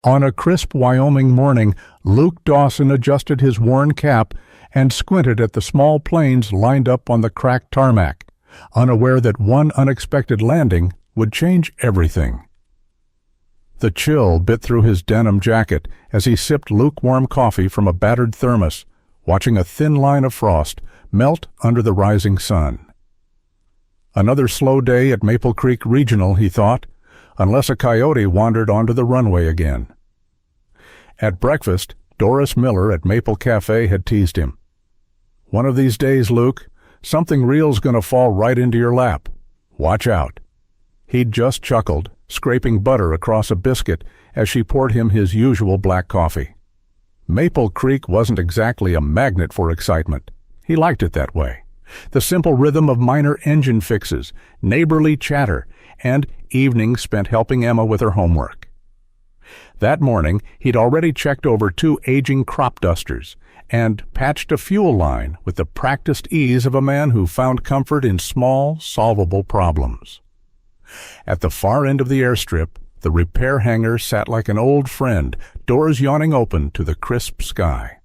On a crisp Wyoming morning, Luke Dawson adjusted his worn cap and squinted at the small planes lined up on the cracked tarmac, unaware that one unexpected landing would change everything. The chill bit through his denim jacket as he sipped lukewarm coffee from a battered thermos, watching a thin line of frost melt under the rising sun. Another slow day at Maple Creek Regional, he thought, unless a coyote wandered onto the runway again. At breakfast, Doris Miller at Maple Cafe had teased him. "One of these days, Luke, something real's gonna fall right into your lap. Watch out." He'd just chuckled, scraping butter across a biscuit as she poured him his usual black coffee. Maple Creek wasn't exactly a magnet for excitement. He liked it that way. The simple rhythm of minor engine fixes, neighborly chatter, and evenings spent helping Emma with her homework. That morning, he'd already checked over 2 aging crop dusters and patched a fuel line with the practiced ease of a man who found comfort in small, solvable problems. At the far end of the airstrip, the repair hangar sat like an old friend, doors yawning open to the crisp sky.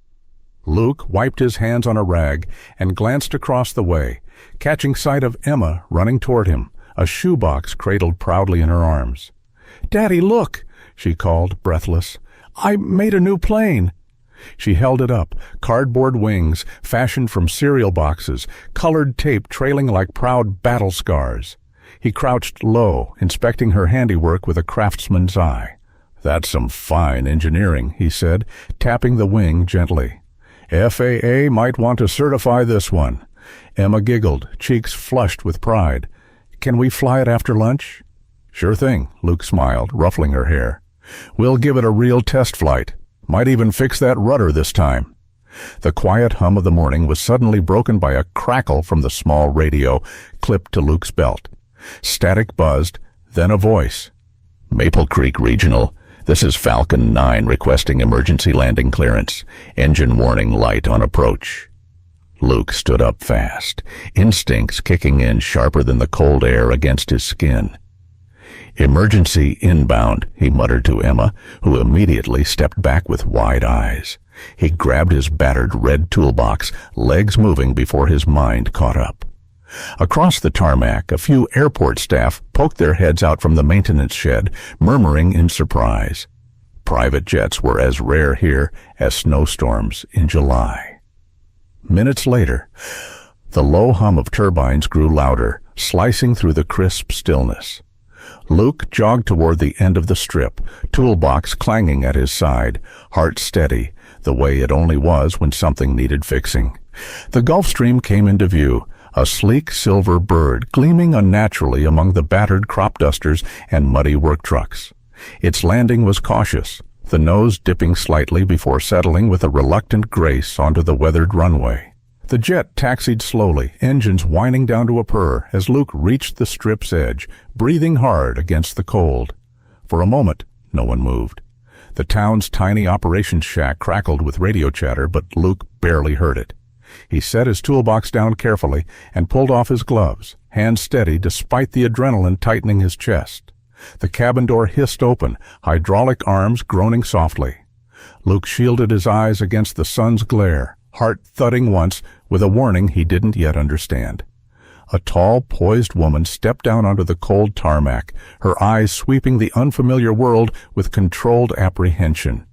Luke wiped his hands on a rag and glanced across the way, catching sight of Emma running toward him, a shoebox cradled proudly in her arms. "Daddy, look!" she called, breathless. "I made a new plane." She held it up, cardboard wings fashioned from cereal boxes, colored tape trailing like proud battle scars. He crouched low, inspecting her handiwork with a craftsman's eye. "That's some fine engineering," he said, tapping the wing gently. "FAA might want to certify this one." Emma giggled, cheeks flushed with pride. "Can we fly it after lunch?" "Sure thing," Luke smiled, ruffling her hair. "We'll give it a real test flight. Might even fix that rudder this time." The quiet hum of the morning was suddenly broken by a crackle from the small radio clipped to Luke's belt. Static buzzed, then a voice. "Maple Creek Regional. This is Falcon 9 requesting emergency landing clearance. Engine warning light on approach." Luke stood up fast, instincts kicking in sharper than the cold air against his skin. "Emergency inbound," he muttered to Emma, who immediately stepped back with wide eyes. He grabbed his battered red toolbox, legs moving before his mind caught up. Across the tarmac, a few airport staff poked their heads out from the maintenance shed, murmuring in surprise. Private jets were as rare here as snowstorms in July. Minutes later, the low hum of turbines grew louder, slicing through the crisp stillness. Luke jogged toward the end of the strip, toolbox clanging at his side, heart steady, the way it only was when something needed fixing. The Gulf Stream came into view, a sleek silver bird gleaming unnaturally among the battered crop dusters and muddy work trucks. Its landing was cautious, the nose dipping slightly before settling with a reluctant grace onto the weathered runway. The jet taxied slowly, engines whining down to a purr as Luke reached the strip's edge, breathing hard against the cold. For a moment, no one moved. The town's tiny operations shack crackled with radio chatter, but Luke barely heard it. He set his toolbox down carefully and pulled off his gloves, hands steady despite the adrenaline tightening his chest. The cabin door hissed open, hydraulic arms groaning softly. Luke shielded his eyes against the sun's glare, heart thudding once with a warning he didn't yet understand. A tall, poised woman stepped down onto the cold tarmac, her eyes sweeping the unfamiliar world with controlled apprehension.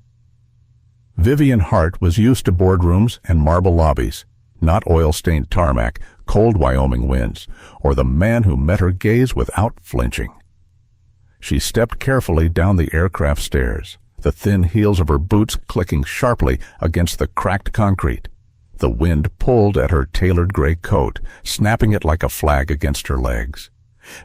Vivian Hart was used to boardrooms and marble lobbies, not oil-stained tarmac, cold Wyoming winds, or the man who met her gaze without flinching. She stepped carefully down the aircraft stairs, the thin heels of her boots clicking sharply against the cracked concrete. The wind pulled at her tailored gray coat, snapping it like a flag against her legs.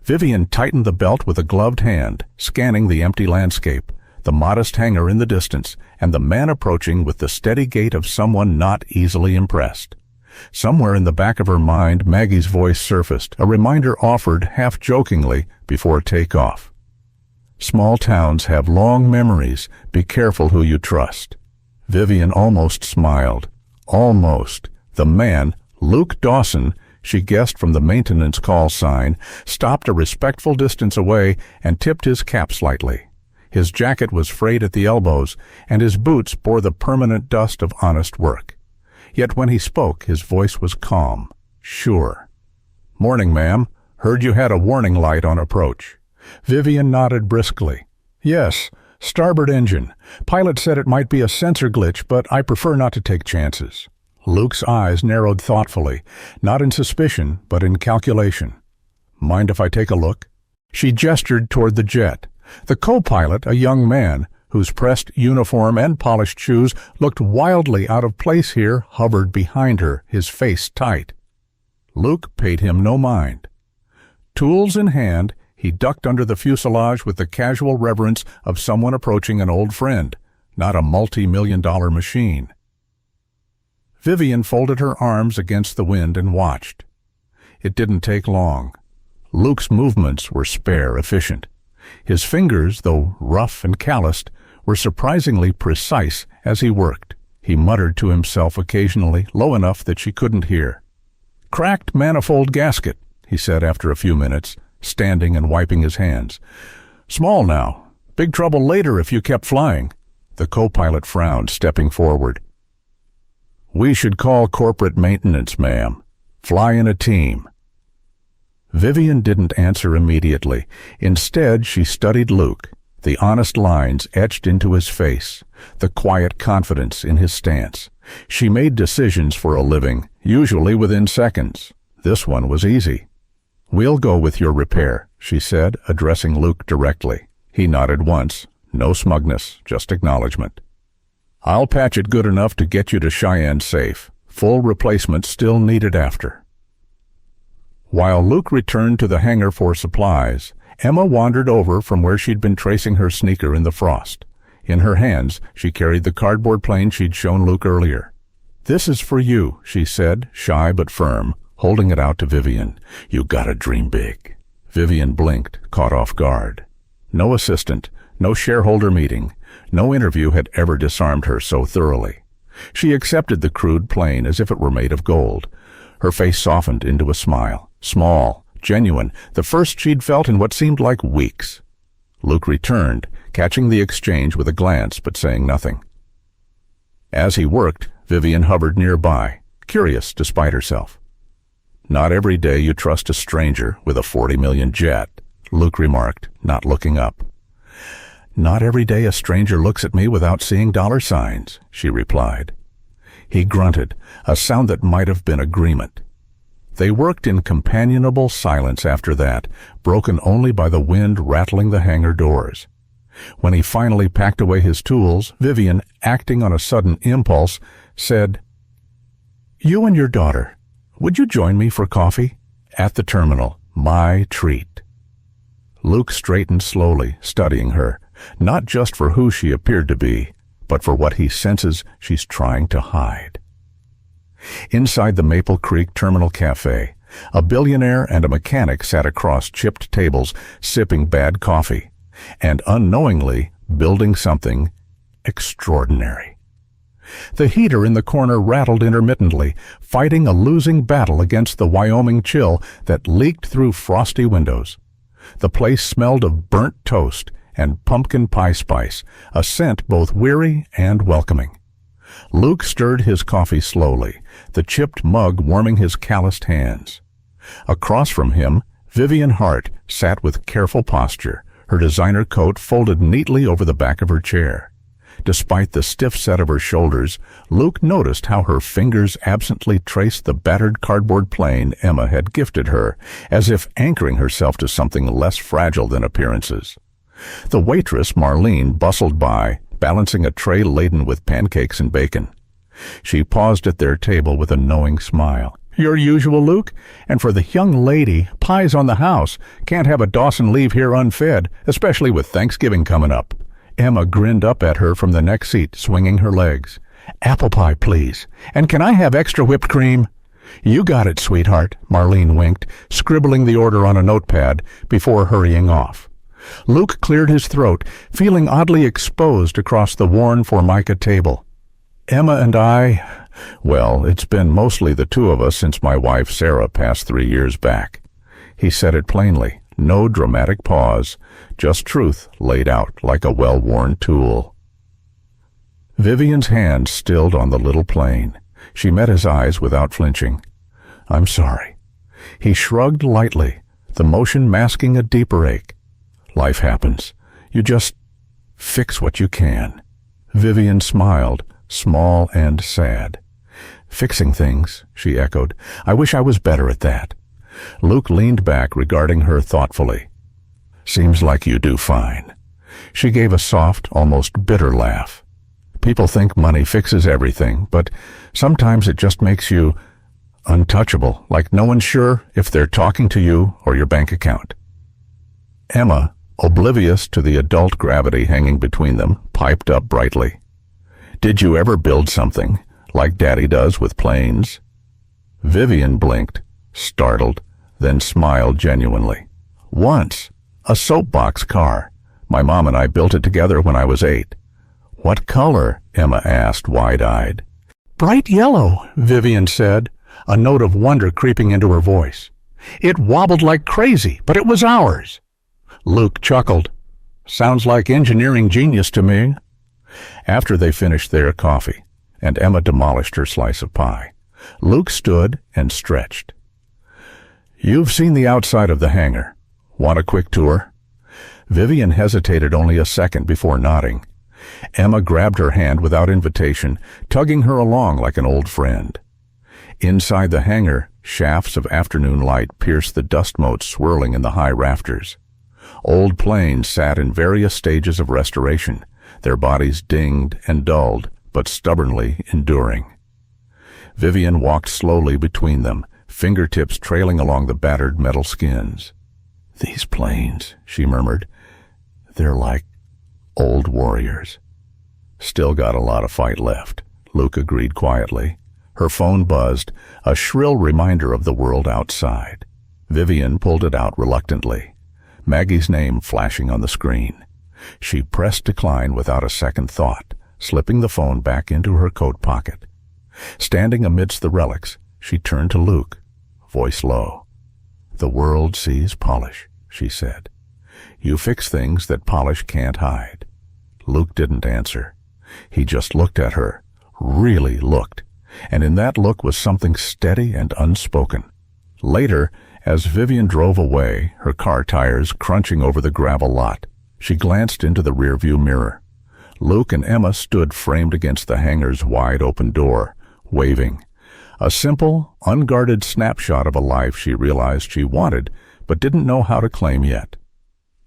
Vivian tightened the belt with a gloved hand, scanning the empty landscape, the modest hangar in the distance, and the man approaching with the steady gait of someone not easily impressed. Somewhere in the back of her mind, Maggie's voice surfaced, a reminder offered half-jokingly before takeoff. "Small towns have long memories. Be careful who you trust." Vivian almost smiled. Almost. The man, Luke Dawson, she guessed from the maintenance call sign, stopped a respectful distance away and tipped his cap slightly. His jacket was frayed at the elbows, and his boots bore the permanent dust of honest work. Yet when he spoke, his voice was calm, sure. "Morning, ma'am. Heard you had a warning light on approach." Vivian nodded briskly. "Yes, starboard engine. Pilot said it might be a sensor glitch, but I prefer not to take chances." Luke's eyes narrowed thoughtfully, not in suspicion, but in calculation. "Mind if I take a look?" She gestured toward the jet. The co-pilot, a young man, whose pressed uniform and polished shoes looked wildly out of place here, hovered behind her, his face tight. Luke paid him no mind. Tools in hand, he ducked under the fuselage with the casual reverence of someone approaching an old friend, not a multi-million-dollar machine. Vivian folded her arms against the wind and watched. It didn't take long. Luke's movements were spare, efficient. His fingers, though rough and calloused, were surprisingly precise as he worked. He muttered to himself occasionally, low enough that she couldn't hear. "Cracked manifold gasket," he said after a few minutes, standing and wiping his hands. "Small now. Big trouble later if you kept flying." The co-pilot frowned, stepping forward. "We should call corporate maintenance, ma'am. Fly in a team." Vivian didn't answer immediately. Instead, she studied Luke, the honest lines etched into his face, the quiet confidence in his stance. She made decisions for a living, usually within seconds. This one was easy. "We'll go with your repair," she said, addressing Luke directly. He nodded once, no smugness, just acknowledgement. "I'll patch it good enough to get you to Cheyenne safe. Full replacement still needed after." While Luke returned to the hangar for supplies, Emma wandered over from where she'd been tracing her sneaker in the frost. In her hands, she carried the cardboard plane she'd shown Luke earlier. "This is for you," she said, shy but firm, holding it out to Vivian. "You gotta dream big." Vivian blinked, caught off guard. No assistant, no shareholder meeting, no interview had ever disarmed her so thoroughly. She accepted the crude plane as if it were made of gold. Her face softened into a smile. Small, genuine, the first she'd felt in what seemed like weeks. Luke returned, catching the exchange with a glance but saying nothing. As he worked, Vivian hovered nearby, curious despite herself. "Not every day you trust a stranger with a 40 million jet," Luke remarked, not looking up. "Not every day a stranger looks at me without seeing dollar signs," she replied. He grunted, a sound that might have been agreement. They worked in companionable silence after that, broken only by the wind rattling the hangar doors. When he finally packed away his tools, Vivian, acting on a sudden impulse, said, "You and your daughter, would you join me for coffee? At the terminal, my treat." Luke straightened slowly, studying her, not just for who she appeared to be, but for what he senses she's trying to hide. Inside the Maple Creek Terminal Cafe, a billionaire and a mechanic sat across chipped tables, sipping bad coffee, and unknowingly building something extraordinary. The heater in the corner rattled intermittently, fighting a losing battle against the Wyoming chill that leaked through frosty windows. The place smelled of burnt toast and pumpkin pie spice, a scent both weary and welcoming. Luke stirred his coffee slowly, the chipped mug warming his calloused hands. Across from him, Vivian Hart sat with careful posture, her designer coat folded neatly over the back of her chair. Despite the stiff set of her shoulders, Luke noticed how her fingers absently traced the battered cardboard plane Emma had gifted her, as if anchoring herself to something less fragile than appearances. The waitress, Marlene, bustled by, balancing a tray laden with pancakes and bacon. She paused at their table with a knowing smile. "Your usual, Luke? And for the young lady, pie's on the house. Can't have a Dawson leave here unfed, especially with Thanksgiving coming up." Emma grinned up at her from the next seat, swinging her legs. "Apple pie, please. And can I have extra whipped cream?" "You got it, sweetheart," Marlene winked, scribbling the order on a notepad before hurrying off. Luke cleared his throat, feeling oddly exposed across the worn Formica table. "Emma and well, it's been mostly the two of us since my wife Sarah passed 3 years back." He said it plainly, No dramatic pause, just truth laid out like a well-worn tool. Vivian's hand stilled on the little plane. She met his eyes without flinching. "I'm sorry." He shrugged lightly, the motion masking a deeper ache. "Life happens. You just fix what you can." Vivian smiled, small and sad. "Fixing things," she echoed. "I wish I was better at that." Luke leaned back, regarding her thoughtfully. "Seems like you do fine." She gave a soft, almost bitter laugh. "People think money fixes everything, but sometimes it just makes you untouchable, like no one's sure if they're talking to you or your bank account." Emma, oblivious to the adult gravity hanging between them, piped up brightly. "Did you ever build something, like Daddy does with planes?" Vivian blinked, startled, then smiled genuinely. "Once. A soapbox car. My mom and I built it together when I was 8. "What color?" Emma asked, wide-eyed. "Bright yellow," Vivian said, a note of wonder creeping into her voice. "It wobbled like crazy, but it was ours." Luke chuckled. "Sounds like engineering genius to me." After they finished their coffee, and Emma demolished her slice of pie, Luke stood and stretched. "You've seen the outside of the hangar. Want a quick tour?" Vivian hesitated only a second before nodding. Emma grabbed her hand without invitation, tugging her along like an old friend. Inside the hangar, shafts of afternoon light pierced the dust motes swirling in the high rafters. Old planes sat in various stages of restoration, their bodies dinged and dulled, but stubbornly enduring. Vivian walked slowly between them, fingertips trailing along the battered metal skins. "These planes," she murmured, "they're like old warriors." "Still got a lot of fight left," Luke agreed quietly. Her phone buzzed, a shrill reminder of the world outside. Vivian pulled it out reluctantly, Maggie's name flashing on the screen. She pressed decline without a second thought, slipping the phone back into her coat pocket. Standing amidst the relics, she turned to Luke, voice low. "The world sees polish," she said. "You fix things that polish can't hide." Luke didn't answer. He just looked at her, really looked, and in that look was something steady and unspoken. Later, as Vivian drove away, her car tires crunching over the gravel lot, she glanced into the rearview mirror. Luke and Emma stood framed against the hangar's wide-open door, waving. A simple, unguarded snapshot of a life she realized she wanted, but didn't know how to claim yet.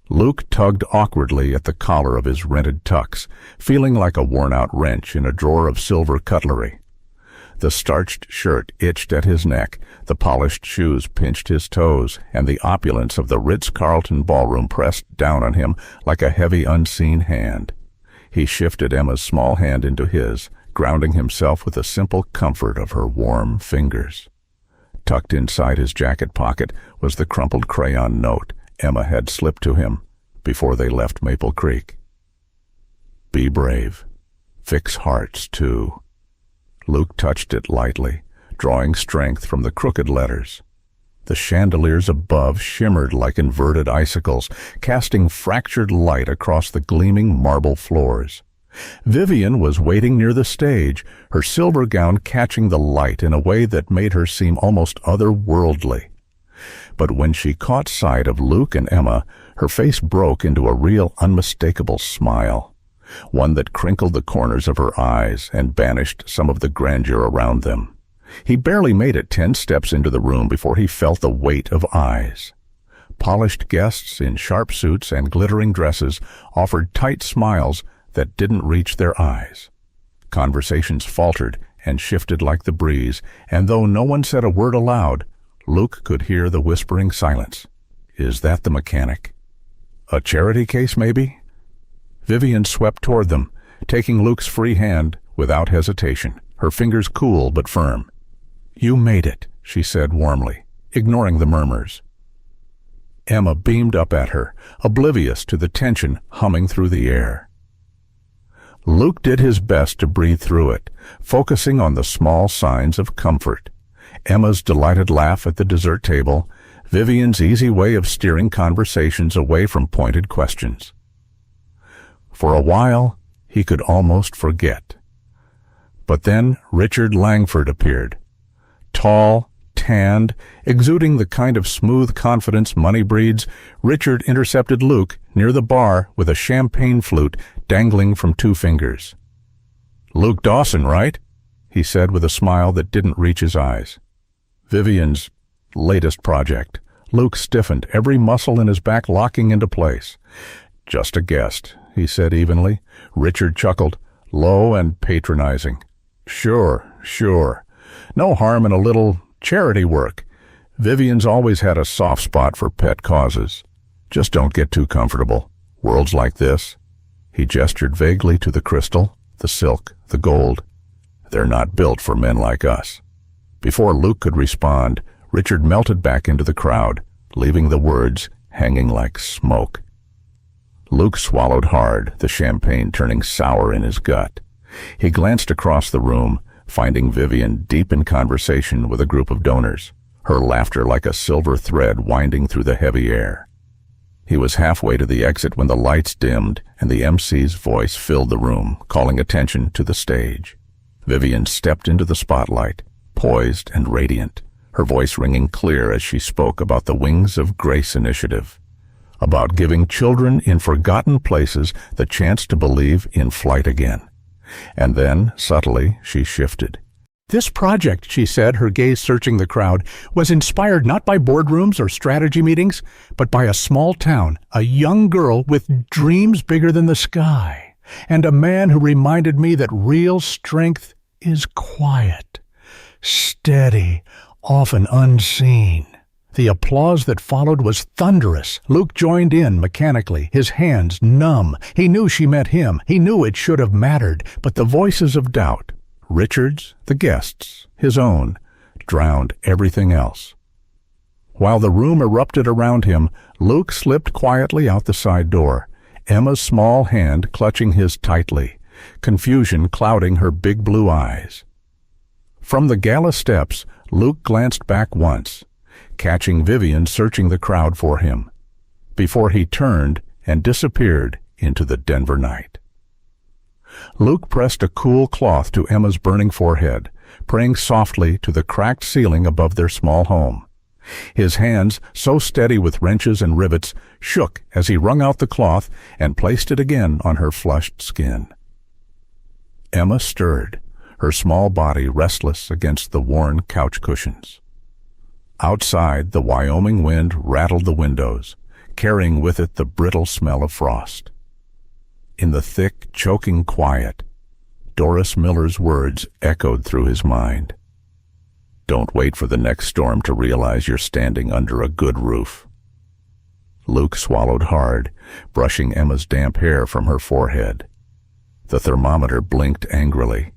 Luke tugged awkwardly at the collar of his rented tux, feeling like a worn-out wrench in a drawer of silver cutlery. The starched shirt itched at his neck, the polished shoes pinched his toes, and the opulence of the Ritz-Carlton ballroom pressed down on him like a heavy, unseen hand. He shifted Emma's small hand into his, grounding himself with the simple comfort of her warm fingers. Tucked inside his jacket pocket was the crumpled crayon note Emma had slipped to him before they left Maple Creek. "Be brave. Fix hearts, too." Luke touched it lightly, drawing strength from the crooked letters. The chandeliers above shimmered like inverted icicles, casting fractured light across the gleaming marble floors. Vivian was waiting near the stage, her silver gown catching the light in a way that made her seem almost otherworldly. But when she caught sight of Luke and Emma, her face broke into a real, unmistakable smile, one that crinkled the corners of her eyes and banished some of the grandeur around them. He barely made it 10 steps into the room before he felt the weight of eyes. Polished guests in sharp suits and glittering dresses offered tight smiles that didn't reach their eyes. Conversations faltered and shifted like the breeze, and though no one said a word aloud, Luke could hear the whispering silence. "Is that the mechanic? A charity case, maybe?" Vivian swept toward them, taking Luke's free hand without hesitation, her fingers cool but firm. "You made it," she said warmly, ignoring the murmurs. Emma beamed up at her, oblivious to the tension humming through the air. Luke did his best to breathe through it, focusing on the small signs of comfort. Emma's delighted laugh at the dessert table, Vivian's easy way of steering conversations away from pointed questions. For a while, he could almost forget. But then Richard Langford appeared. Tall, tanned, exuding the kind of smooth confidence money breeds, Richard intercepted Luke near the bar with a champagne flute dangling from 2 fingers. "Luke Dawson, right?" he said with a smile that didn't reach his eyes. Vivian's latest project. Luke stiffened, every muscle in his back locking into place. "Just a guest," he said evenly. Richard chuckled, low and patronizing. Sure. No harm in a little charity work. Vivian's always had a soft spot for pet causes. Just don't get too comfortable. Worlds like this." He gestured vaguely to the crystal, the silk, the gold. "They're not built for men like us." Before Luke could respond, Richard melted back into the crowd, leaving the words hanging like smoke. Luke swallowed hard, the champagne turning sour in his gut. He glanced across the room, finding Vivian deep in conversation with a group of donors, her laughter like a silver thread winding through the heavy air. He was halfway to the exit when the lights dimmed and the MC's voice filled the room, calling attention to the stage. Vivian stepped into the spotlight, poised and radiant, her voice ringing clear as she spoke about the Wings of Grace initiative, about giving children in forgotten places the chance to believe in flight again. And then, subtly, she shifted. "This project," she said, her gaze searching the crowd, "was inspired not by boardrooms or strategy meetings, but by a small town, a young girl with dreams bigger than the sky, and a man who reminded me that real strength is quiet, steady, often unseen." The applause that followed was thunderous. Luke joined in mechanically, his hands numb. He knew she meant him. He knew it should have mattered. But the voices of doubt, Richard's, the guests', his own, drowned everything else. While the room erupted around him, Luke slipped quietly out the side door, Emma's small hand clutching his tightly, confusion clouding her big blue eyes. From the gala steps, Luke glanced back once, catching Vivian searching the crowd for him, before he turned and disappeared into the Denver night. Luke pressed a cool cloth to Emma's burning forehead, praying softly to the cracked ceiling above their small home. His hands, so steady with wrenches and rivets, shook as he wrung out the cloth and placed it again on her flushed skin. Emma stirred, her small body restless against the worn couch cushions. Outside, the Wyoming wind rattled the windows, carrying with it the brittle smell of frost. In the thick, choking quiet, Doris Miller's words echoed through his mind. "Don't wait for the next storm to realize you're standing under a good roof." Luke swallowed hard, brushing Emma's damp hair from her forehead. The thermometer blinked angrily.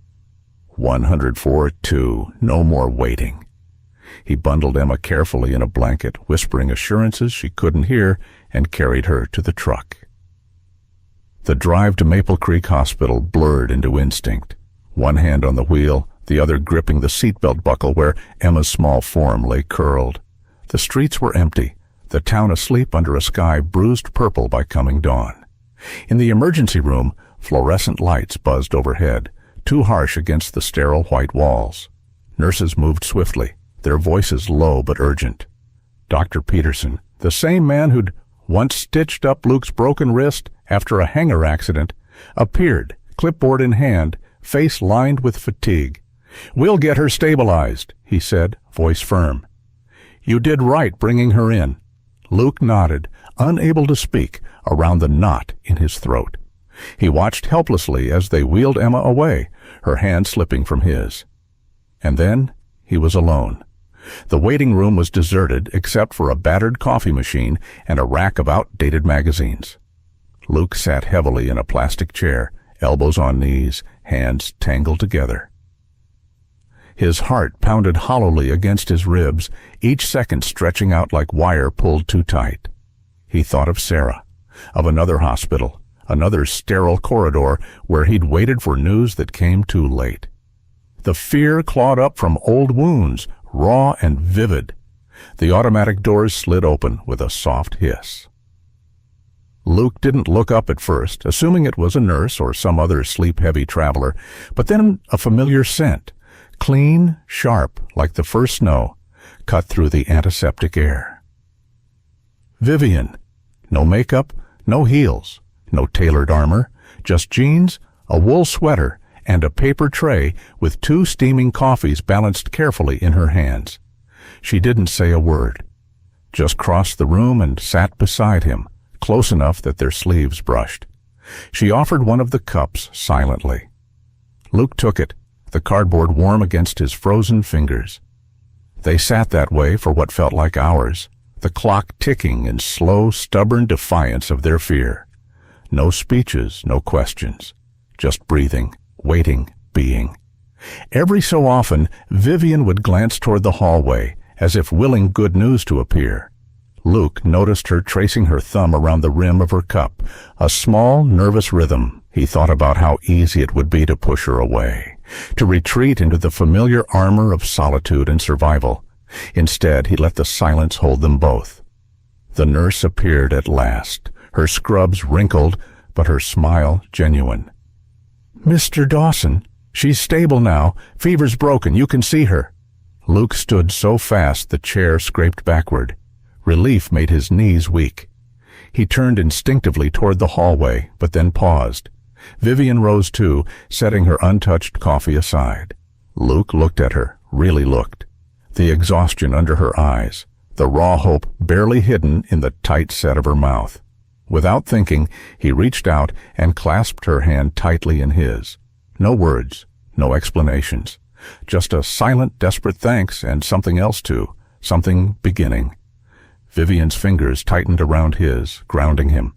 104.2, no more waiting. He bundled Emma carefully in a blanket, whispering assurances she couldn't hear, and carried her to the truck. The drive to Maple Creek Hospital blurred into instinct, one hand on the wheel, the other gripping the seatbelt buckle where Emma's small form lay curled. The streets were empty, the town asleep under a sky bruised purple by coming dawn. In the emergency room, fluorescent lights buzzed overhead, too harsh against the sterile white walls. Nurses moved swiftly, their voices low but urgent. Dr. Peterson, the same man who'd once stitched up Luke's broken wrist after a hangar accident, appeared, clipboard in hand, face lined with fatigue. "We'll get her stabilized," he said, voice firm. "You did right bringing her in." Luke nodded, unable to speak, around the knot in his throat. He watched helplessly as they wheeled Emma away, her hand slipping from his. And then he was alone. The waiting room was deserted except for a battered coffee machine and a rack of outdated magazines. Luke sat heavily in a plastic chair, elbows on knees, hands tangled together. His heart pounded hollowly against his ribs, each second stretching out like wire pulled too tight. He thought of Sarah, of another hospital, another sterile corridor where he'd waited for news that came too late. The fear clawed up from old wounds, raw and vivid. The automatic doors slid open with a soft hiss. Luke didn't look up at first, assuming it was a nurse or some other sleep-heavy traveler, but then a familiar scent, clean, sharp, like the first snow, cut through the antiseptic air. Vivian. No makeup, no heels, no tailored armor, just jeans, a wool sweater, and a paper tray with 2 steaming coffees balanced carefully in her hands. She didn't say a word, just crossed the room and sat beside him, close enough that their sleeves brushed. She offered one of the cups silently. Luke took it, the cardboard warm against his frozen fingers. They sat that way for what felt like hours, the clock ticking in slow, stubborn defiance of their fear. No speeches, no questions, just breathing, waiting, being. Every so often, Vivian would glance toward the hallway, as if willing good news to appear. Luke noticed her tracing her thumb around the rim of her cup, a small, nervous rhythm. He thought about how easy it would be to push her away, to retreat into the familiar armor of solitude and survival. Instead, he let the silence hold them both. The nurse appeared at last, her scrubs wrinkled, but her smile genuine. "Mr. Dawson, she's stable now. Fever's broken. You can see her." Luke stood so fast the chair scraped backward. Relief made his knees weak. He turned instinctively toward the hallway, but then paused. Vivian rose too, setting her untouched coffee aside. Luke looked at her, really looked. The exhaustion under her eyes, the raw hope barely hidden in the tight set of her mouth. Without thinking, he reached out and clasped her hand tightly in his. No words, no explanations. Just a silent, desperate thanks and something else too, something beginning. Vivian's fingers tightened around his, grounding him.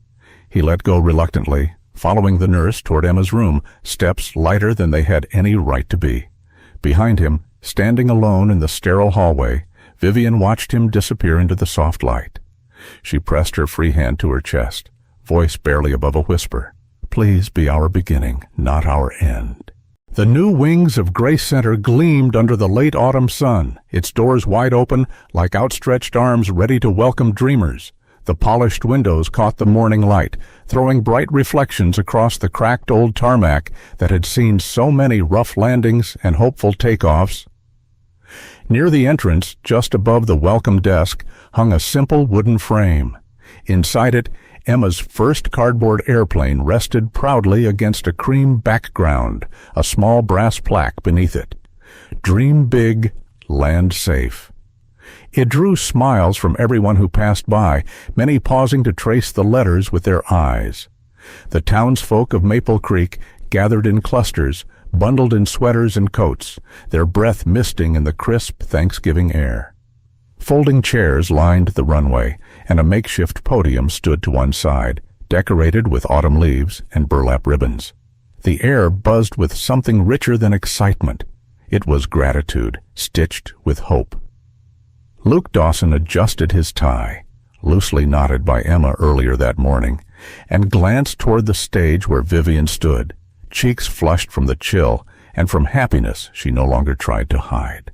He let go reluctantly, following the nurse toward Emma's room, steps lighter than they had any right to be. Behind him, standing alone in the sterile hallway, Vivian watched him disappear into the soft light. She pressed her free hand to her chest, voice barely above a whisper. "Please be our beginning, not our end." The new wings of Grace Center gleamed under the late autumn sun, its doors wide open like outstretched arms ready to welcome dreamers. The polished windows caught the morning light, throwing bright reflections across the cracked old tarmac that had seen so many rough landings and hopeful takeoffs. Near the entrance, just above the welcome desk, hung a simple wooden frame. Inside it, Emma's first cardboard airplane rested proudly against a cream background, a small brass plaque beneath it. "Dream big, land safe." It drew smiles from everyone who passed by, many pausing to trace the letters with their eyes. The townsfolk of Maple Creek gathered in clusters, bundled in sweaters and coats, their breath misting in the crisp Thanksgiving air. Folding chairs lined the runway, and a makeshift podium stood to one side, decorated with autumn leaves and burlap ribbons. The air buzzed with something richer than excitement. It was gratitude, stitched with hope. Luke Dawson adjusted his tie, loosely knotted by Emma earlier that morning, and glanced toward the stage where Vivian stood, cheeks flushed from the chill and from happiness she no longer tried to hide.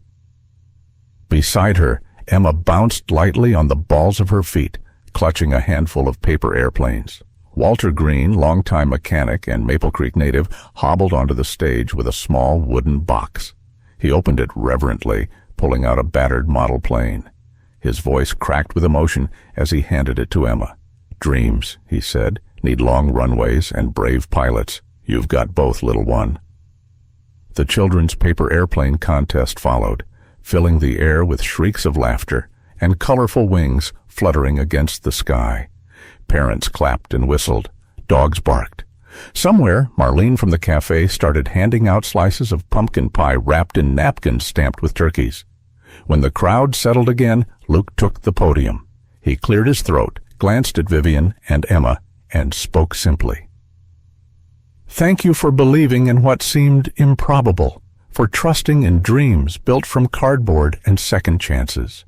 Beside her, Emma bounced lightly on the balls of her feet, clutching a handful of paper airplanes. Walter Green, longtime mechanic and Maple Creek native, hobbled onto the stage with a small wooden box. He opened it reverently, pulling out a battered model plane. His voice cracked with emotion as he handed it to Emma. "Dreams," he said, "need long runways and brave pilots. You've got both, little one." The children's paper airplane contest followed, filling the air with shrieks of laughter and colorful wings fluttering against the sky. Parents clapped and whistled. Dogs barked. Somewhere, Marlene from the cafe started handing out slices of pumpkin pie wrapped in napkins stamped with turkeys. When the crowd settled again, Luke took the podium. He cleared his throat, glanced at Vivian and Emma, and spoke simply. "Thank you for believing in what seemed improbable, for trusting in dreams built from cardboard and second chances."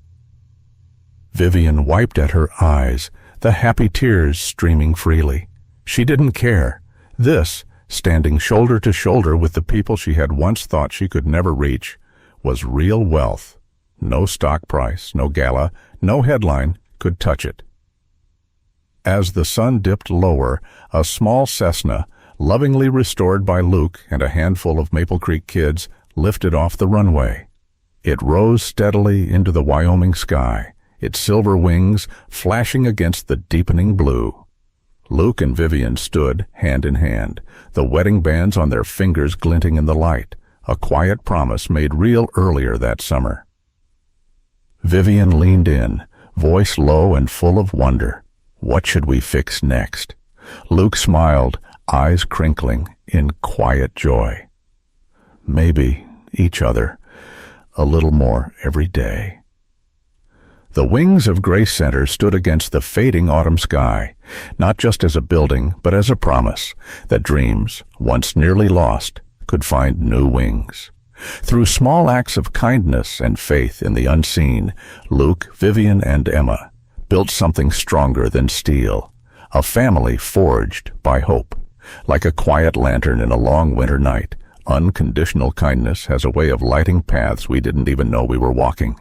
Vivian wiped at her eyes, the happy tears streaming freely. She didn't care. This, standing shoulder to shoulder with the people she had once thought she could never reach, was real wealth, No stock price, no gala, no headline could touch it. As the sun dipped lower, a small Cessna, lovingly restored by Luke and a handful of Maple Creek kids, lifted off the runway. It rose steadily into the Wyoming sky, its silver wings flashing against the deepening blue. Luke and Vivian stood hand in hand, the wedding bands on their fingers glinting in the light, a quiet promise made real earlier that summer. Vivian leaned in, voice low and full of wonder. What should we fix next? Luke smiled, eyes crinkling in quiet joy. Maybe each other, a little more every day. The wings of Grace Center stood against the fading autumn sky, not just as a building, but as a promise that dreams, once nearly lost, could find new wings. Through small acts of kindness and faith in the unseen, Luke, Vivian, and Emma built something stronger than steel, a family forged by hope. Like a quiet lantern in a long winter night, unconditional kindness has a way of lighting paths we didn't even know we were walking.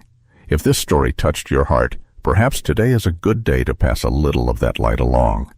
If this story touched your heart, perhaps today is a good day to pass a little of that light along.